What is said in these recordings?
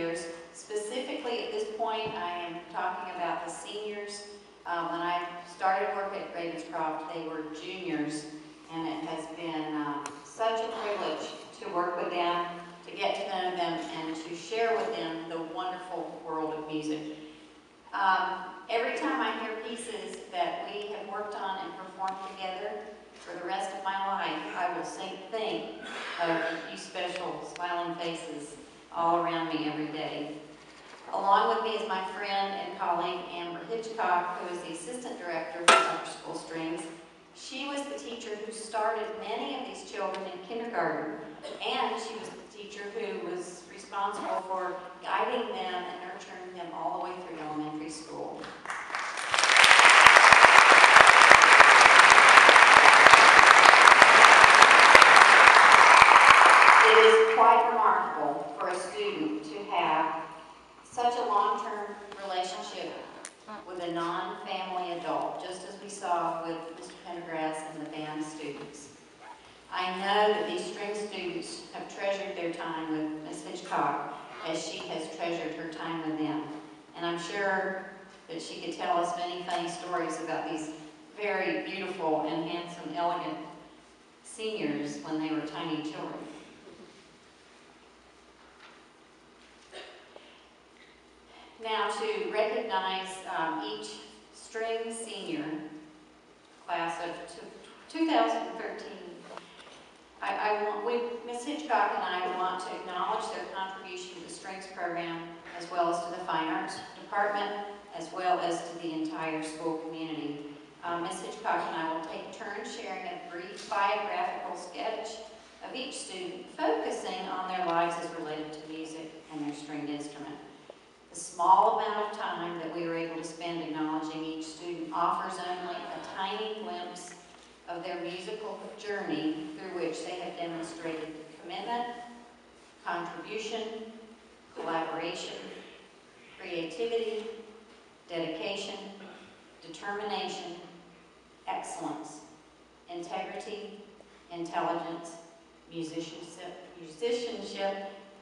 years. Specifically at this point, I am talking about the seniors. When I started work at Ravenscroft, they were juniors, and it has been such a privilege to work with them, to get to know them, and to share with them the wonderful world of music. Every time I hear pieces that we have worked on and performed together, for the rest of my life, I will think of you special smiling faces all around me every day. Along with me is my friend and colleague, Amber Hitchcock, who is the assistant director for Upper School Strings. She was the teacher who started many of these children in kindergarten, and she was the teacher who was responsible for guiding them and nurturing them all the way through elementary school. It is quite remarkable for a student to have such a long-term relationship with a non-family adult, just as we saw with Mr. Pendergrass and the band students. I know that these string students have treasured their time with Ms. Hitchcock as she has treasured her time with them. And I'm sure that she could tell us many funny stories about these very beautiful and handsome, elegant seniors when they were tiny children. Now, to recognize each string senior class of 2013, Ms. Hitchcock and I want to acknowledge their contribution to the strings program, as well as to the Fine Arts Department, as well as to the entire school community. Ms. Hitchcock and I will take turns sharing a brief biographical sketch of each student, focusing on their lives as related to music and their stringed instrument. The small amount of time that we were able to spend acknowledging each student offers only a tiny glimpse of their musical journey through which they have demonstrated commitment, contribution, collaboration, creativity, dedication, determination, excellence, integrity, intelligence, musicianship,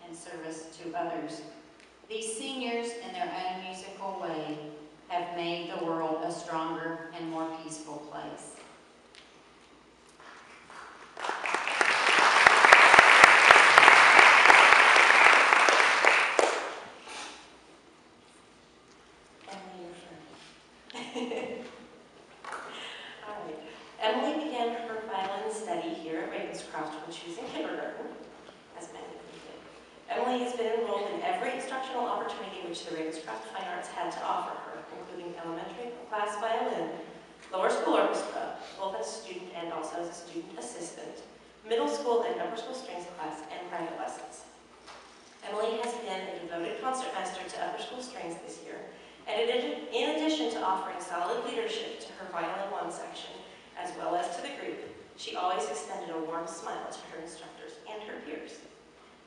and service to others. These seniors, in their own musical way, have made the world a stronger and more peaceful place. All right. Emily began her violin study here at Ravenscroft when she was in kindergarten, as many of you did. Emily has been enrolled in every instructional opportunity which the Ravenscroft Fine Arts had to offer her, including elementary class violin, lower school orchestra, both as a student and also as a student assistant, middle school and upper school strings class, and private lessons. Emily has been a devoted concertmaster to upper school strings this year, and in addition to offering solid leadership to her violin 1 section, as well as to the group, she always extended a warm smile to her instructors and her peers.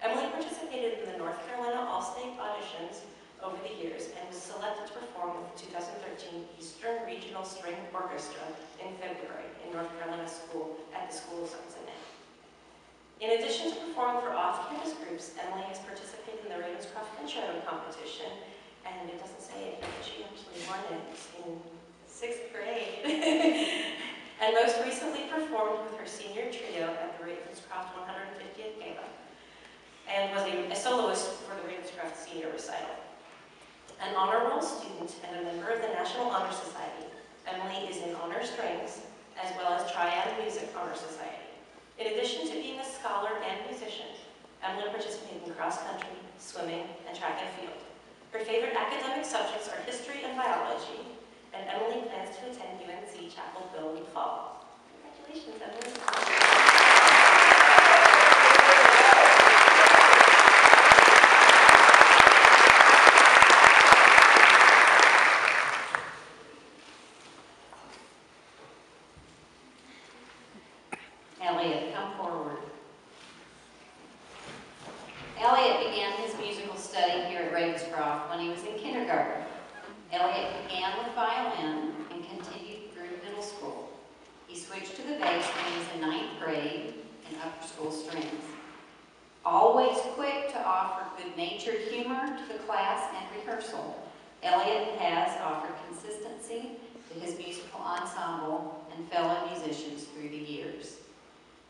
Emily participated in the North Carolina All-State auditions over the years and was selected to perform with the 2013 Eastern Regional String Orchestra in February in North Carolina School at the School of Songs and Dance. In addition to performing for off-campus groups, Emily has participated in the Ravenscroft Concerto competition, and it doesn't say it, but she actually won it in 6th grade. And most recently performed with her senior trio at the Ravenscroft 150th Gala, and was a soloist for the Ravenscroft Senior Recital. An honor roll student and a member of the National Honor Society, Emily is in honor strings, as well as Triad Music Honor Society. In addition to being a scholar and musician, Emily participated in cross-country, swimming, and track and field. Her favorite academic subjects are history and biology, and Emily plans to attend UNC Chapel Hill in the fall. Congratulations, Emily. Elliot, come forward. Elliot began his musical study here at Ravenscroft when he was in kindergarten. Elliot began with violin and continued through middle school. He switched to the bass when he was in 9th grade in upper school strings. Always quick to offer good-natured humor to the class and rehearsal, Elliot has offered consistency to his musical ensemble and fellow musicians through the years.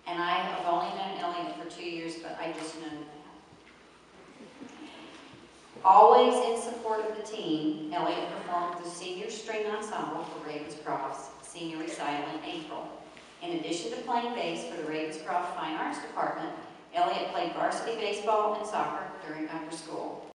And I have only known Elliot for 2 years, but I just know that. Always in support of the team, Elliot performed the senior string ensemble for Ravenscroft's senior recital in April. In addition to playing bass for the Ravenscroft Fine Arts Department, Elliot played varsity baseball and soccer during upper school.